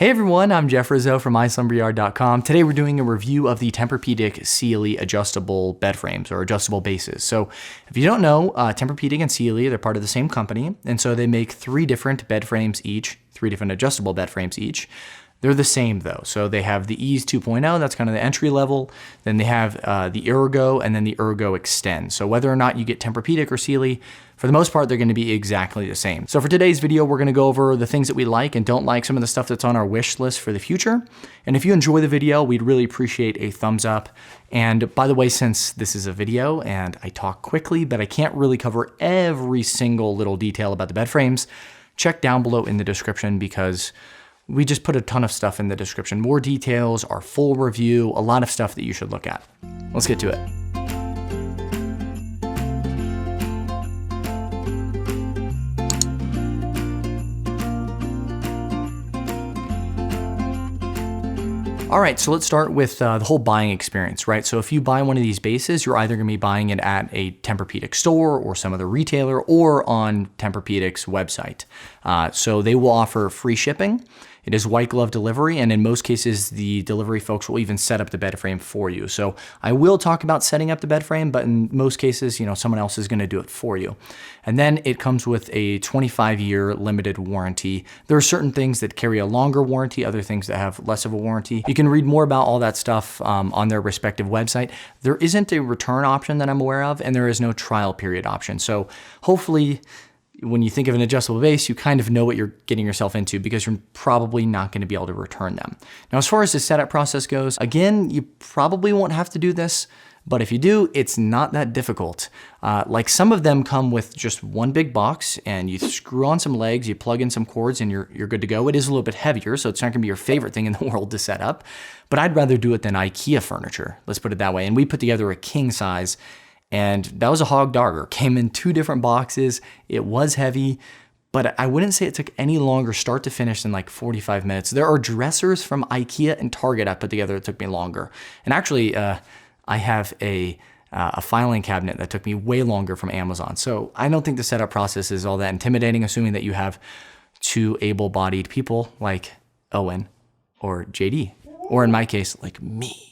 Hey everyone, I'm Jeff Rizzo from slumberyard.com. Today we're doing a review of the TempurPedic Sealy adjustable bed frames or adjustable bases. So if you don't know, TempurPedic and Sealy, they're part of the same company. And so they make three different bed frames each, three different adjustable bed frames each. They're the same though. So they have the Ease 2.0, that's kind of the entry level. Then they have the Ergo and then the Ergo Extend. So whether or not you get TempurPedic or Sealy, for the most part, they're gonna be exactly the same. So for today's video, we're gonna go over the things that we like and don't like, some of the stuff that's on our wish list for the future. And if you enjoy the video, we'd really appreciate a thumbs up. And by the way, since this is a video and I talk quickly, but I can't really cover every single little detail about the bed frames, check down below in the description because we just put a ton of stuff in the description. More details, our full review, a lot of stuff that you should look at. Let's get to it. All right, so let's start with the whole buying experience, right? So if you buy one of these bases, you're either gonna be buying it at a TempurPedic store or some other retailer or on TempurPedic's website. So they will offer free shipping. It is white glove delivery, and in most cases, the delivery folks will even set up the bed frame for you. So I will talk about setting up the bed frame, but in most cases, someone else is gonna do it for you. And then it comes with a 25-year limited warranty. There are certain things that carry a longer warranty, other things that have less of a warranty. You can read more about all that stuff on their respective website. There isn't a return option that I'm aware of, and there is no trial period option. So hopefully, when you think of an adjustable base, you kind of know what you're getting yourself into because you're probably not going to be able to return them. Now, as far as the setup process goes, again, you probably won't have to do this, but if you do, it's not that difficult. Like some of them come with just one big box and you screw on some legs, you plug in some cords and you're good to go. It is a little bit heavier, so it's not gonna be your favorite thing in the world to set up, but I'd rather do it than IKEA furniture. Let's put it that way. And we put together a king size, and that was a hog dogger. Came in two different boxes. It was heavy, but I wouldn't say it took any longer start to finish than like 45 minutes. There are dressers from IKEA and Target I put together that took me longer. And actually, I have a filing cabinet that took me way longer from Amazon. So I don't think the setup process is all that intimidating, assuming that you have two able-bodied people like Owen or JD, or in my case, like me.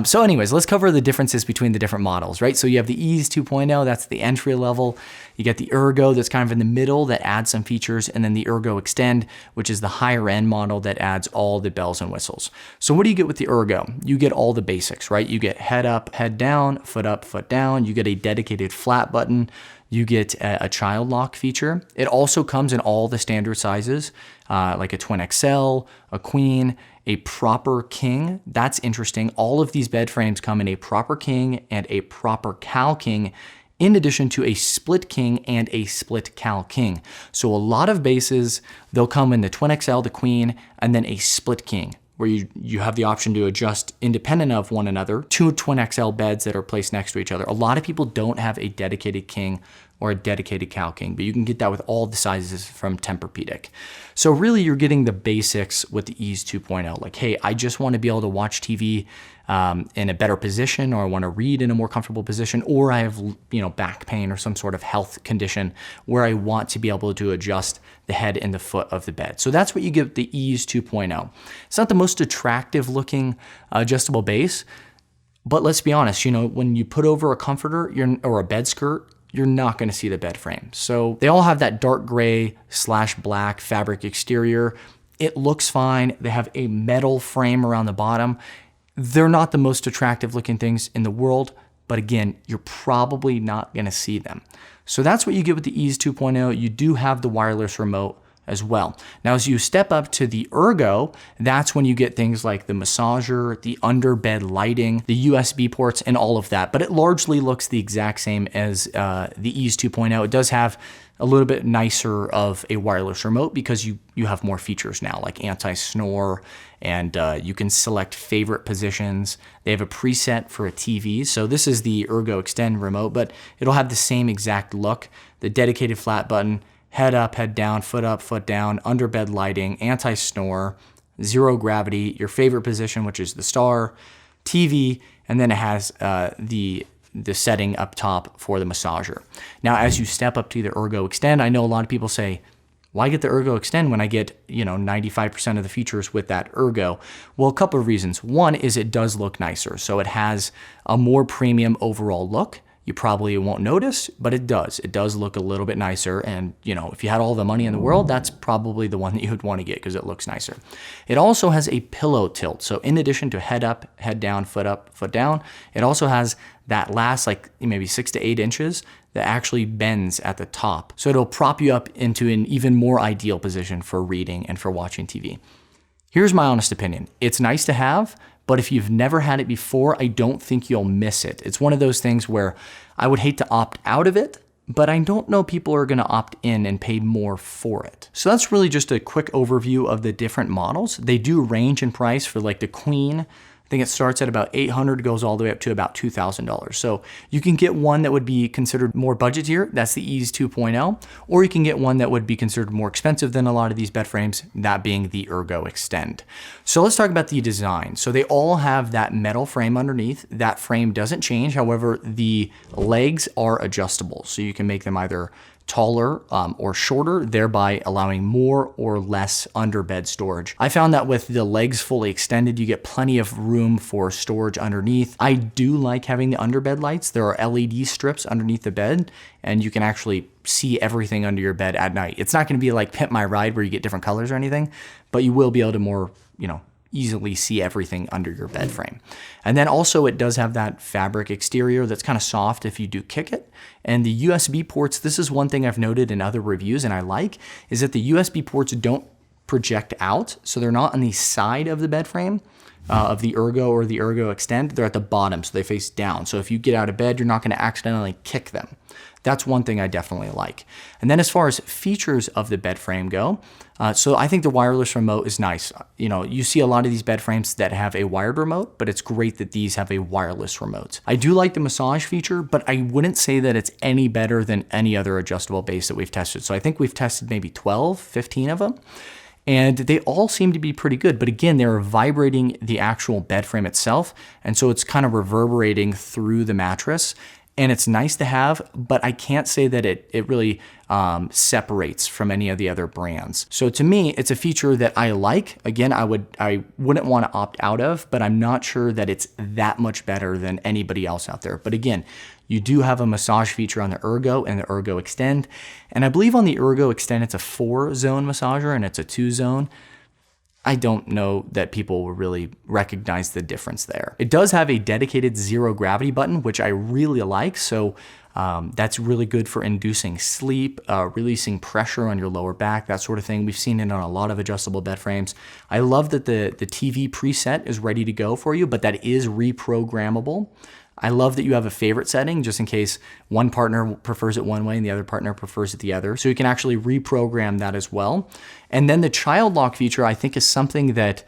So anyways, let's cover the differences between the different models, right? So you have the Ease 2.0, that's the entry level. You get the Ergo that's kind of in the middle that adds some features, and then the Ergo Extend, which is the higher end model that adds all the bells and whistles. So what do you get with the Ergo? You get all the basics, right? You get head up, head down, foot up, foot down. You get a dedicated flat button. You get a child lock feature. It also comes in all the standard sizes, like a twin XL, a queen, a proper king. That's interesting. All of these bed frames come in a proper king and a proper cow king, in addition to a split king and a split cow king. So a lot of bases, they'll come in the twin XL, the queen, and then a split king, where you have the option to adjust independent of one another, two twin XL beds that are placed next to each other. A lot of people don't have a dedicated king or a dedicated cow king, but you can get that with all the sizes from TempurPedic. So really you're getting the basics with the Ease 2.0. Like, hey, I just want to be able to watch TV in a better position, or I want to read in a more comfortable position, or I have back pain or some sort of health condition where I want to be able to adjust the head and the foot of the bed. So that's what you get with the Ease 2.0. It's not the most attractive looking adjustable base, but let's be honest, when you put over a comforter or a bed skirt, you're not going to see the bed frame. So they all have that dark gray / black fabric exterior. It looks fine. They have a metal frame around the bottom. They're not the most attractive looking things in the world, but again, you're probably not going to see them. So that's what you get with the Ease 2.0. You do have the wireless remote as well. Now, as you step up to the Ergo, that's when you get things like the massager, the underbed lighting, the USB ports, and all of that. But it largely looks the exact same as the Ease 2.0. It does have a little bit nicer of a wireless remote because you have more features now, like anti-snore, and you can select favorite positions. They have a preset for a TV. So this is the Ergo Extend remote, but it'll have the same exact look, the dedicated flat button, head up, head down, foot down, underbed lighting, anti-snore, zero gravity, your favorite position, which is the star, TV, and then it has the setting up top for the massager. Now, as you step up to the Ergo Extend, I know a lot of people say, why get the Ergo Extend when I get, 95% of the features with that Ergo? Well, a couple of reasons. One is it does look nicer. So it has a more premium overall look. You probably won't notice, but it does. It does look a little bit nicer. And, if you had all the money in the world, that's probably the one that you would want to get because it looks nicer. It also has a pillow tilt. So in addition to head up, head down, foot down, it also has that last maybe 6 to 8 inches that actually bends at the top. So it'll prop you up into an even more ideal position for reading and for watching TV. Here's my honest opinion. It's nice to have, but if you've never had it before, I don't think you'll miss it. It's one of those things where I would hate to opt out of it, but I don't know people are gonna opt in and pay more for it. So that's really just a quick overview of the different models. They do range in price for the Queen. I think it starts at about $800, goes all the way up to about $2,000. So you can get one that would be considered more budgetier, that's the Ease 2.0, or you can get one that would be considered more expensive than a lot of these bed frames, that being the Ergo Extend. So let's talk about the design. So they all have that metal frame underneath. That frame doesn't change. However, the legs are adjustable. So you can make them either taller or shorter, thereby allowing more or less underbed storage. I found that with the legs fully extended, you get plenty of room for storage underneath. I do like having the underbed lights. There are LED strips underneath the bed, and you can actually see everything under your bed at night. It's not gonna be like Pimp My Ride where you get different colors or anything, but you will be able to more, easily see everything under your bed frame. And then also it does have that fabric exterior that's kind of soft if you do kick it. And the USB ports, this is one thing I've noted in other reviews and I like, is that the USB ports don't project out. So they're not on the side of the bed frame of the Ergo or the Ergo Extend. They're at the bottom, so they face down. So if you get out of bed, you're not gonna accidentally kick them. That's one thing I definitely like. And then as far as features of the bed frame go, so I think the wireless remote is nice. You see a lot of these bed frames that have a wired remote, but it's great that these have a wireless remote. I do like the massage feature, but I wouldn't say that it's any better than any other adjustable base that we've tested. So I think we've tested maybe 12, 15 of them. And they all seem to be pretty good. But again, they're vibrating the actual bed frame itself. And so it's kind of reverberating through the mattress. And it's nice to have, but I can't say that it really separates from any of the other brands. So to me, it's a feature that I like. Again, I wouldn't want to opt out of, but I'm not sure that it's that much better than anybody else out there. But again, you do have a massage feature on the Ergo and the Ergo Extend. And I believe on the Ergo Extend, it's a 4-zone massager and it's a 2-zone. I don't know that people will really recognize the difference there. It does have a dedicated zero gravity button, which I really like. So that's really good for inducing sleep, releasing pressure on your lower back, that sort of thing. We've seen it on a lot of adjustable bed frames. I love that the TV preset is ready to go for you, but that is reprogrammable. I love that you have a favorite setting just in case one partner prefers it one way and the other partner prefers it the other. So you can actually reprogram that as well. And then the child lock feature, I think, is something that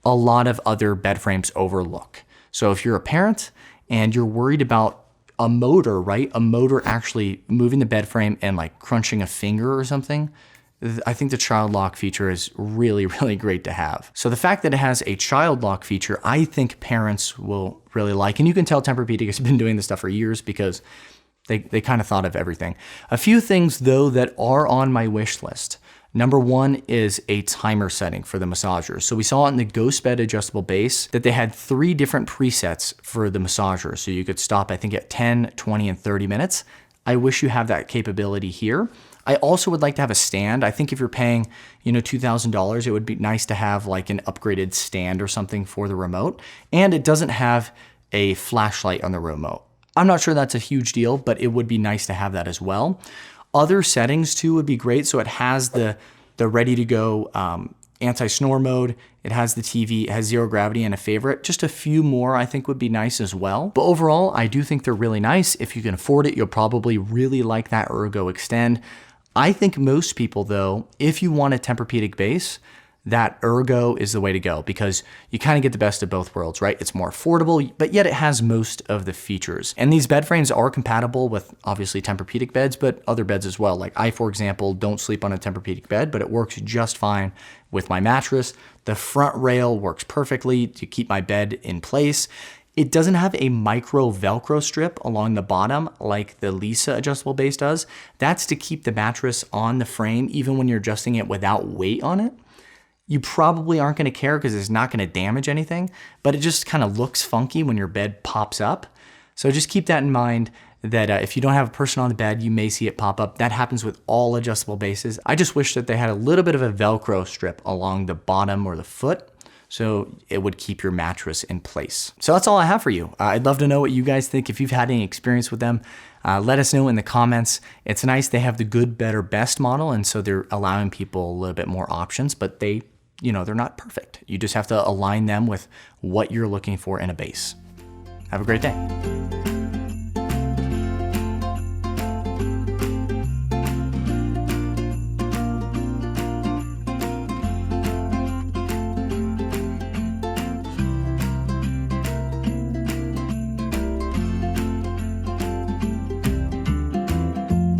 a lot of other bed frames overlook. So if you're a parent and you're worried about a motor, right? A motor actually moving the bed frame and crunching a finger or something, I think the child lock feature is really, really great to have. So the fact that it has a child lock feature, I think parents will really like. And you can tell Tempur-Pedic has been doing this stuff for years because they kind of thought of everything. A few things though that are on my wish list. Number one is a timer setting for the massagers. So we saw in the Ghost Bed adjustable base that they had 3 different presets for the massager. So you could stop, I think, at 10, 20, and 30 minutes. I wish you have that capability here. I also would like to have a stand. I think if you're paying, $2,000, it would be nice to have an upgraded stand or something for the remote. And it doesn't have a flashlight on the remote. I'm not sure that's a huge deal, but it would be nice to have that as well. Other settings too would be great. So it has the ready to go anti-snore mode. It has the TV, it has zero gravity and a favorite. Just a few more I think would be nice as well. But overall, I do think they're really nice. If you can afford it, you'll probably really like that Ergo Extend. I think most people though, if you want a Tempur-Pedic base, that Ergo is the way to go because you kind of get the best of both worlds, right? It's more affordable, but yet it has most of the features. And these bed frames are compatible with obviously Tempur-Pedic beds, but other beds as well. Like I, for example, don't sleep on a Tempur-Pedic bed, but it works just fine with my mattress. The front rail works perfectly to keep my bed in place. It doesn't have a micro Velcro strip along the bottom like the Lisa adjustable base does. That's to keep the mattress on the frame even when you're adjusting it without weight on it. You probably aren't gonna care because it's not gonna damage anything, but it just kind of looks funky when your bed pops up. So just keep that in mind that if you don't have a person on the bed, you may see it pop up. That happens with all adjustable bases. I just wish that they had a little bit of a Velcro strip along the bottom or the foot, so it would keep your mattress in place. So that's all I have for you. I'd love to know what you guys think. If you've had any experience with them, let us know in the comments. It's nice they have the good, better, best model, and so they're allowing people a little bit more options, but they're not perfect. You just have to align them with what you're looking for in a base. Have a great day.